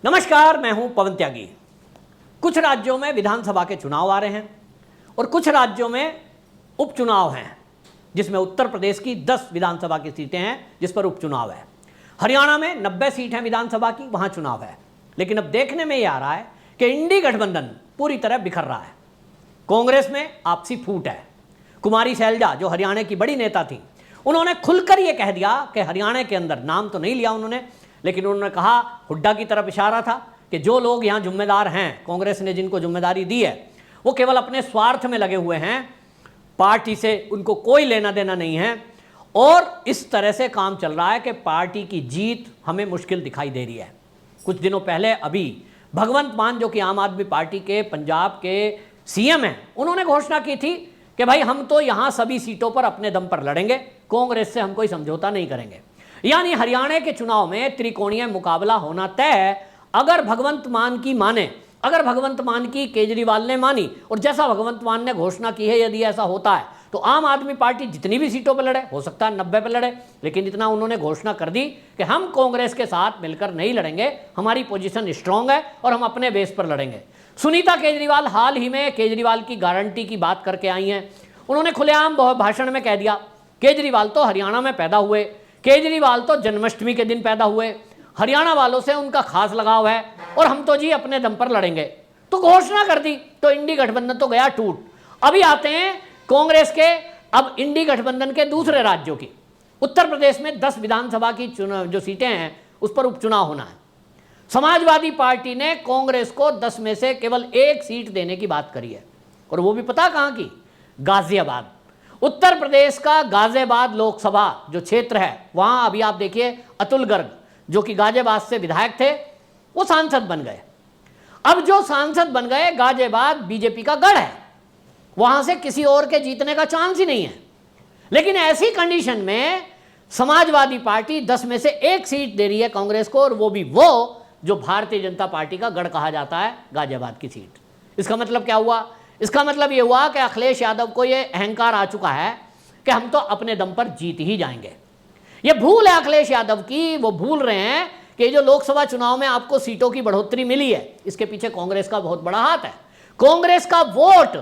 नमस्कार, मैं हूं पवन त्यागी। कुछ राज्यों में विधानसभा के चुनाव आ रहे हैं और कुछ राज्यों में उपचुनाव हैं, जिसमें उत्तर प्रदेश की 10 विधानसभा की सीटें हैं जिस पर उपचुनाव है। हरियाणा में 90 सीट हैं विधानसभा की, वहां चुनाव है। लेकिन अब देखने में ये आ रहा है कि इंडी गठबंधन पूरी तरह बिखर रहा है। कांग्रेस में आपसी फूट है। कुमारी शैलजा, जो हरियाणा की बड़ी नेता थी, उन्होंने खुलकर यह कह दिया कि हरियाणा के अंदर, नाम तो नहीं लिया उन्होंने, लेकिन उन्होंने कहा, हुड्डा की तरफ इशारा था कि जो लोग यहाँ जिम्मेदार हैं, कांग्रेस ने जिनको जिम्मेदारी दी है, वो केवल अपने स्वार्थ में लगे हुए हैं, पार्टी से उनको कोई लेना देना नहीं है। और इस तरह से काम चल रहा है कि पार्टी की जीत हमें मुश्किल दिखाई दे रही है। कुछ दिनों पहले अभी भगवंत मान, जो कि आम आदमी पार्टी के पंजाब के सीएम हैं, उन्होंने घोषणा की थी कि भाई हम तो यहाँ सभी सीटों पर अपने दम पर लड़ेंगे, कांग्रेस से हम कोई समझौता नहीं करेंगे। यानी हरियाणा के चुनाव में त्रिकोणीय मुकाबला होना तय है। अगर भगवंत मान की माने, अगर भगवंत मान की केजरीवाल ने मानी और जैसा भगवंत मान ने घोषणा की है, यदि ऐसा होता है तो आम आदमी पार्टी जितनी भी सीटों पर लड़े, हो सकता है 90 पर लड़े, लेकिन इतना उन्होंने घोषणा कर दी कि हम कांग्रेस के साथ मिलकर नहीं लड़ेंगे, हमारी पोजीशन स्ट्रांग है और हम अपने बेस पर लड़ेंगे। सुनीता केजरीवाल हाल ही में केजरीवाल की गारंटी की बात करके आई हैं। उन्होंने खुलेआम भाषण में कह दिया, केजरीवाल तो हरियाणा में पैदा हुए, केजरीवाल तो जन्माष्टमी के दिन पैदा हुए, हरियाणा वालों से उनका खास लगाव है और हम तो जी अपने दम पर लड़ेंगे। तो घोषणा कर दी, तो इंडी गठबंधन तो गया टूट। अभी आते हैं कांग्रेस के, अब इंडी गठबंधन के दूसरे राज्यों की। उत्तर प्रदेश में 10 विधानसभा की जो सीटें हैं उस पर उपचुनाव होना है। समाजवादी पार्टी ने कांग्रेस को 10 में से केवल 1 सीट देने की बात करी है, और वो भी पता कहां की? गाजियाबाद। उत्तर प्रदेश का गाजियाबाद लोकसभा जो क्षेत्र है, वहां अभी आप देखिए अतुल गर्ग, जो कि गाजियाबाद से विधायक थे, वो सांसद बन गए। अब जो सांसद बन गए, गाजियाबाद बीजेपी का गढ़ है, वहां से किसी और के जीतने का चांस ही नहीं है। लेकिन ऐसी कंडीशन में समाजवादी पार्टी 10 में से 1 सीट दे रही है कांग्रेस को, और वो भी वो जो भारतीय जनता पार्टी का गढ़ कहा जाता है, गाजियाबाद की सीट। इसका मतलब क्या हुआ? इसका मतलब यह हुआ कि अखिलेश यादव को यह अहंकार आ चुका है कि हम तो अपने दम पर जीत ही जाएंगे। यह भूल है अखिलेश यादव की। वो भूल रहे हैं कि जो लोकसभा चुनाव में आपको सीटों की बढ़ोतरी मिली है, इसके पीछे कांग्रेस का बहुत बड़ा हाथ है। कांग्रेस का वोट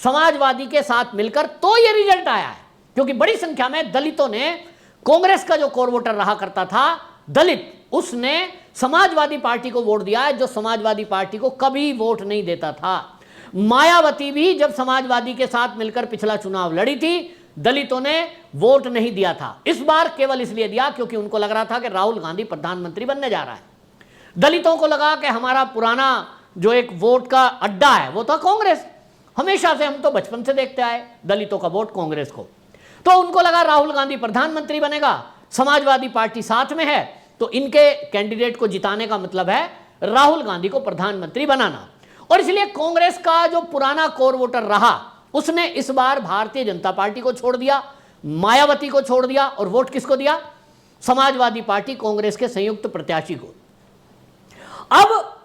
समाजवादी के साथ मिलकर तो यह रिजल्ट आया है, क्योंकि बड़ी संख्या में दलितों ने, कांग्रेस का जो कोर वोटर रहा करता था दलित, उसने समाजवादी पार्टी को वोट दिया है, जो समाजवादी पार्टी को कभी वोट नहीं देता था। मायावती भी जब समाजवादी के साथ मिलकर पिछला चुनाव लड़ी थी, दलितों ने वोट नहीं दिया था। इस बार केवल इसलिए दिया क्योंकि उनको लग रहा था कि राहुल गांधी प्रधानमंत्री बनने जा रहा है। दलितों को लगा कि हमारा पुराना जो एक वोट का अड्डा है वो था कांग्रेस। हमेशा से हम तो बचपन से देखते आए दलितों का वोट कांग्रेस को। तो उनको लगा राहुल गांधी प्रधानमंत्री बनेगा, समाजवादी पार्टी साथ में है, तो इनके कैंडिडेट को जिताने का मतलब है राहुल गांधी को प्रधानमंत्री बनाना। और इसलिए कांग्रेस का जो पुराना कोर वोटर रहा, उसने इस बार भारतीय जनता पार्टी को छोड़ दिया, मायावती को छोड़ दिया, और वोट किसको दिया? समाजवादी पार्टी कांग्रेस के संयुक्त प्रत्याशी को। अब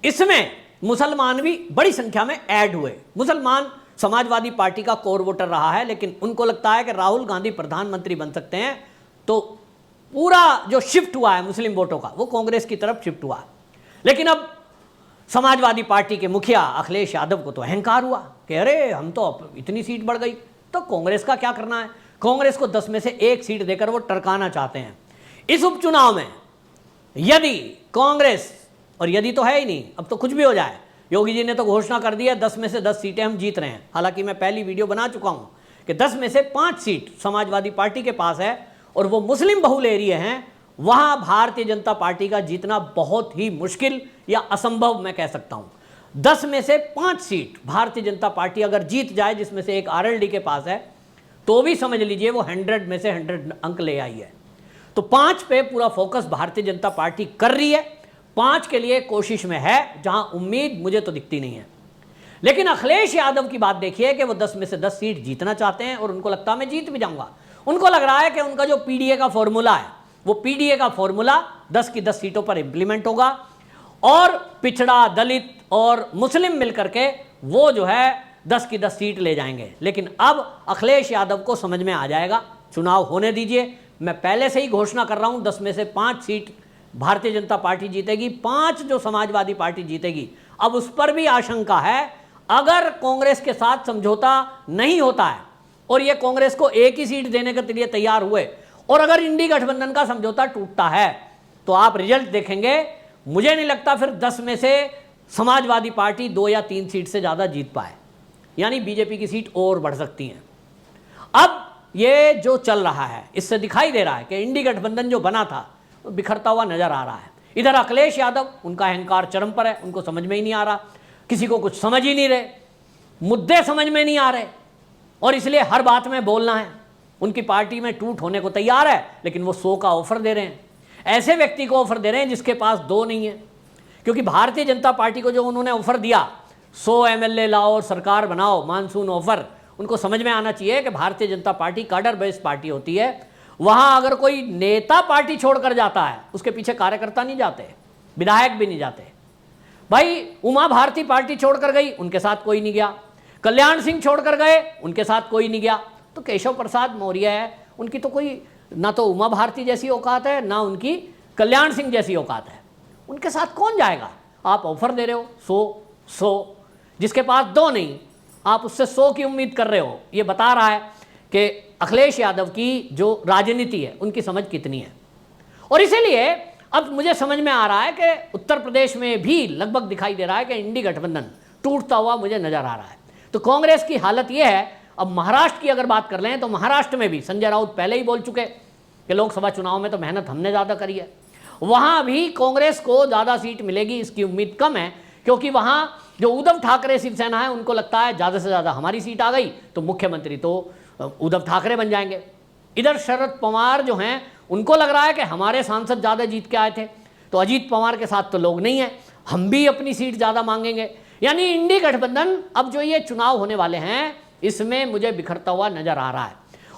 इसमें मुसलमान भी बड़ी संख्या में ऐड हुए। मुसलमान समाजवादी पार्टी का कोर वोटर रहा है, लेकिन उनको लगता है कि राहुल गांधी प्रधानमंत्री बन सकते हैं, तो पूरा जो शिफ्ट हुआ है मुस्लिम वोटों का, वो कांग्रेस की तरफ शिफ्ट हुआ। लेकिन अब समाजवादी पार्टी के मुखिया अखिलेश यादव को तो अहंकार हुआ कि अरे हम तो इतनी सीट बढ़ गई, तो कांग्रेस का क्या करना है? कांग्रेस को 10 में से 1 सीट देकर वो टरकाना चाहते हैं। इस उपचुनाव में यदि कांग्रेस, और यदि तो है ही नहीं, अब तो कुछ भी हो जाए, योगी जी ने तो घोषणा कर दी है 10 में से 10 सीटें हम जीत रहे हैं। हालांकि मैं पहली वीडियो बना चुका हूं कि 10 में से 5 सीट समाजवादी पार्टी के पास है, और वो मुस्लिम बहुल एरिया हैं, वहां भारतीय जनता पार्टी का जीतना बहुत ही मुश्किल या असंभव मैं कह सकता हूं। 10 में से 5 सीट भारतीय जनता पार्टी अगर जीत जाए, जिसमें से एक आरएलडी के पास है, तो भी समझ लीजिए वो 100 में से 100 अंक ले आई है। तो 5 पे पूरा फोकस भारतीय जनता पार्टी कर रही है, 5 के लिए कोशिश में है, जहां उम्मीद मुझे तो दिखती नहीं है। लेकिन अखिलेश यादव की बात देखिए कि वो 10 में से 10 सीट जीतना चाहते हैं, और उनको लगता है मैं जीत भी जाऊंगा। उनको लग रहा है कि उनका जो पीडीए का फॉर्मूला है, वो पीडीए का फॉर्मूला 10 की 10 सीटों पर इंप्लीमेंट होगा, और पिछड़ा, दलित और मुस्लिम मिलकर के वो जो है 10 की 10 सीट ले जाएंगे। लेकिन अब अखिलेश यादव को समझ में आ जाएगा, चुनाव होने दीजिए, मैं पहले से ही घोषणा कर रहा हूं 10 में से 5 सीट भारतीय जनता पार्टी जीतेगी, 5 जो समाजवादी पार्टी जीतेगी। अब उस पर भी आशंका है, अगर कांग्रेस के साथ समझौता नहीं होता है और ये कांग्रेस को एक ही सीट देने के लिए तैयार हुए और अगर इंडी गठबंधन का समझौता टूटता है तो आप रिजल्ट देखेंगे, मुझे नहीं लगता फिर 10 में से समाजवादी पार्टी 2 या 3 सीट से ज़्यादा जीत पाए, यानी बीजेपी की सीट और बढ़ सकती हैं। अब ये जो चल रहा है इससे दिखाई दे रहा है कि इंडी गठबंधन जो बना था वो बिखरता हुआ नजर आ रहा है। इधर अखिलेश यादव, उनका अहंकार चरम पर है, उनको समझ में ही नहीं आ रहा, किसी को कुछ समझ ही नहीं रहे, मुद्दे समझ में नहीं आ रहे और इसलिए हर बात में बोलना है। उनकी पार्टी में टूट होने को तैयार है, लेकिन वो 100 का ऑफर दे रहे हैं, ऐसे व्यक्ति को ऑफर दे रहे हैं जिसके पास 2 नहीं है। क्योंकि भारतीय जनता पार्टी को जो उन्होंने ऑफर दिया, 100 MLA लाओ और सरकार बनाओ, मानसून ऑफर, उनको समझ में आना चाहिए कि Bharatiya Janata party cadre based party होती है। वहां अगर कोई नेता पार्टी छोड़कर जाता है, उसके पीछे कार्यकर्ता नहीं जाते, विधायक भी नहीं जाते। भाई उमा भारती पार्टी छोड़कर गई, उनके साथ कोई नहीं गया। कल्याण सिंह छोड़कर गए, उनके साथ कोई नहीं गया। तो केशव प्रसाद मौर्य है, उनकी तो कोई ना तो उमा भारती जैसी औकात है, ना उनकी कल्याण सिंह जैसी औकात है, उनके साथ कौन जाएगा। आप ऑफर दे रहे हो 100, जिसके पास 2 नहीं, आप उससे 100 की उम्मीद कर रहे हो। ये बता रहा है कि अखिलेश यादव की जो राजनीति है उनकी समझ कितनी है। और इसीलिए अब मुझे समझ में आ रहा है कि उत्तर प्रदेश में भी लगभग दिखाई दे रहा है कि इंडी गठबंधन टूटता हुआ मुझे नजर आ रहा है। तो कांग्रेस की हालत यह है। अब महाराष्ट्र की अगर बात कर लें तो महाराष्ट्र में भी संजय राउत पहले ही बोल चुके कि लोकसभा चुनाव में तो मेहनत हमने ज़्यादा करी है। वहाँ भी कांग्रेस को ज़्यादा सीट मिलेगी इसकी उम्मीद कम है, क्योंकि वहाँ जो उद्धव ठाकरे शिवसेना है उनको लगता है ज़्यादा से ज़्यादा हमारी सीट आ गई तो मुख्यमंत्री तो उद्धव ठाकरे बन जाएंगे। इधर शरद पवार जो हैं उनको लग रहा है कि हमारे सांसद ज़्यादा जीत के आए थे तो अजीत पवार के साथ तो लोग नहीं हैं, हम भी अपनी सीट ज़्यादा मांगेंगे। यानी इंडी गठबंधन अब जो ये चुनाव होने वाले हैं इसमें मुझे बिखरता हुआ नजर आ रहा है।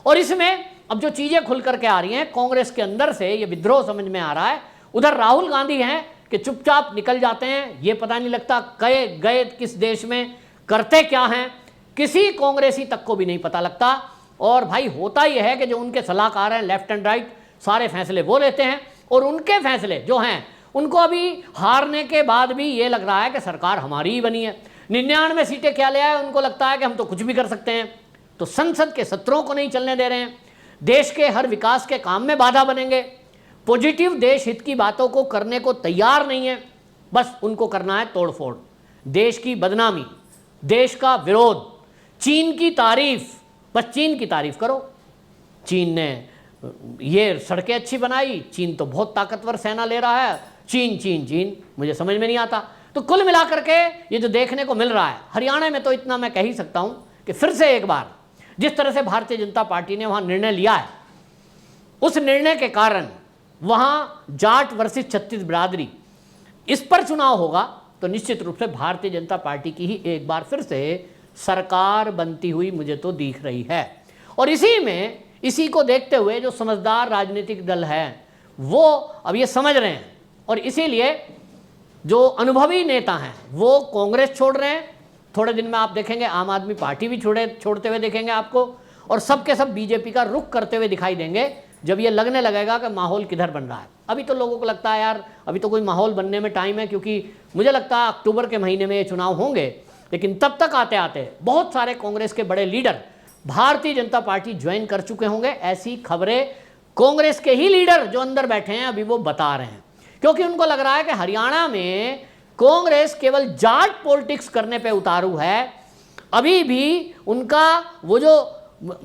और इसमें अब जो चीज़ें खुल करके आ रही हैं कांग्रेस के अंदर से, ये विद्रोह समझ में आ रहा है। उधर राहुल गांधी हैं कि चुपचाप निकल जाते हैं, ये पता नहीं लगता गए किस देश में, करते क्या हैं, किसी कांग्रेसी तक को भी नहीं पता लगता। और भाई होता ही है कि जो उनके सलाहकार हैं लेफ्ट एंड राइट, सारे फैसले वो लेते हैं और उनके फैसले जो हैं उनको अभी हारने के बाद भी ये लग रहा है कि सरकार हमारी ही बनी है। 99 सीटें क्या ले आए, उनको लगता है कि हम तो कुछ भी कर सकते हैं। तो संसद के सत्रों को नहीं चलने दे रहे हैं, देश के हर विकास के काम में बाधा बनेंगे, पॉजिटिव देश हित की बातों को करने को तैयार नहीं है। बस उनको करना है तोड़फोड़, देश की बदनामी, देश का विरोध, चीन की तारीफ। बस चीन की तारीफ करो, चीन ने ये सड़कें अच्छी बनाई, चीन तो बहुत ताकतवर सेना ले रहा है, चीन चीन चीन, मुझे समझ में नहीं आता। तो कुल मिलाकर के ये जो देखने को मिल रहा है हरियाणा में, तो इतना मैं कह ही सकता हूं कि फिर से एक बार जिस तरह से भारतीय जनता पार्टी ने वहां निर्णय लिया है, उस निर्णय के कारण वहां जाट वर्सेस छत्तीस बिरादरी, इस पर चुनाव होगा तो निश्चित रूप से भारतीय जनता पार्टी की ही एक बार फिर से सरकार बनती हुई मुझे तो दिख रही है। और इसी को देखते हुए जो समझदार राजनीतिक दल हैं वो अब ये समझ रहे हैं और इसीलिए जो अनुभवी नेता हैं वो कांग्रेस छोड़ रहे हैं। थोड़े दिन में आप देखेंगे आम आदमी पार्टी भी छोड़ते हुए देखेंगे आपको, और सब के सब बीजेपी का रुख करते हुए दिखाई देंगे जब ये लगने लगेगा कि माहौल किधर बन रहा है। अभी तो लोगों को लगता है यार अभी तो कोई माहौल बनने में टाइम है, क्योंकि मुझे लगता है अक्टूबर के महीने में ये चुनाव होंगे, लेकिन तब तक आते आते बहुत सारे कांग्रेस के बड़े leader Bharatiya Janata party join कर चुके होंगे। ऐसी खबरें कांग्रेस के ही लीडर जो अंदर बैठे हैं अभी वो बता रहे हैं, क्योंकि उनको लग रहा है कि हरियाणा में कांग्रेस केवल जाट पॉलिटिक्स करने पे उतारू है, अभी भी उनका वो जो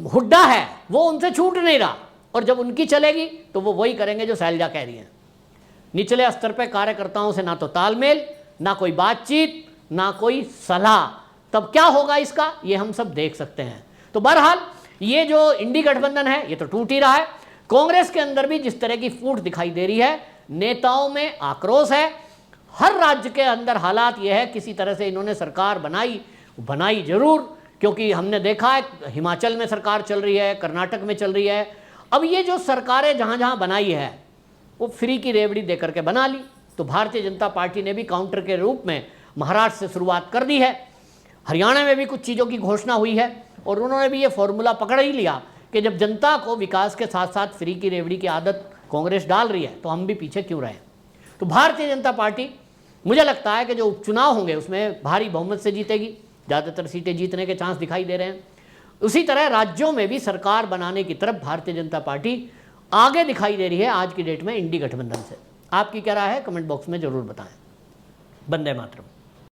हुड्डा है वो उनसे छूट नहीं रहा, और जब उनकी चलेगी तो वो वही करेंगे जो शैलजा कह रही हैं। निचले स्तर पे कार्यकर्ताओं से ना तो तालमेल, ना कोई बातचीत, ना कोई सलाह, तब क्या होगा इसका ये हम सब देख सकते हैं। तो बहरहाल ये जो इंडी गठबंधन है ये तो टूट ही रहा है। कांग्रेस के अंदर भी जिस तरह की फूट दिखाई दे रही है, नेताओं में आक्रोश है। हर राज्य के अंदर हालात ये है, किसी तरह से इन्होंने सरकार बनाई जरूर, क्योंकि हमने देखा है हिमाचल में सरकार चल रही है, कर्नाटक में चल रही है। अब ये जो सरकारें जहां जहां बनाई है वो फ्री की रेवड़ी देकर के बना ली। तो भारतीय जनता पार्टी ने भी काउंटर के रूप में महाराष्ट्र से शुरुआत कर दी है, हरियाणा में भी कुछ चीज़ों की घोषणा हुई है, और उन्होंने भी ये फॉर्मूला पकड़ ही लिया कि जब जनता को विकास के साथ साथ फ्री की रेवड़ी की आदत कांग्रेस डाल रही है तो हम भी पीछे क्यों रहें। तो भारतीय जनता पार्टी मुझे लगता है कि जो उपचुनाव होंगे उसमें भारी बहुमत से जीतेगी, ज़्यादातर सीटें जीतने के चांस दिखाई दे रहे हैं। उसी तरह राज्यों में भी सरकार बनाने की तरफ भारतीय जनता पार्टी आगे दिखाई दे रही है आज की डेट में इंडी गठबंधन से। आपकी क्या राय है, कमेंट बॉक्स में ज़रूर बताएं। वंदे मातरम।